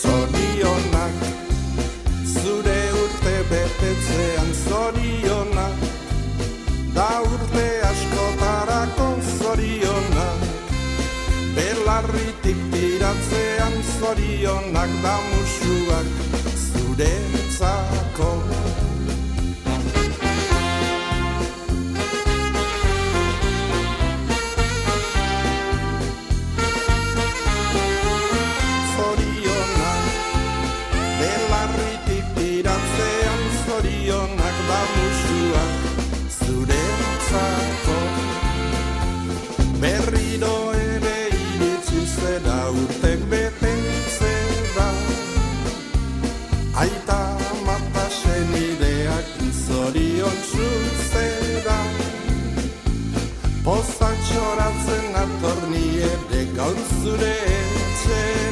Zorionak, zure urte betetzean zorionak, da urte askotarako zorionak, belarritik tiratzean zorionak, da musuak zuretzako. Zorionak da musuak zuretzako. Berriro ere iritsi zera urtek betetzera, aita mata senideak zorion zuzera. Pozak txoratzen atorni ere gaur zure etxera.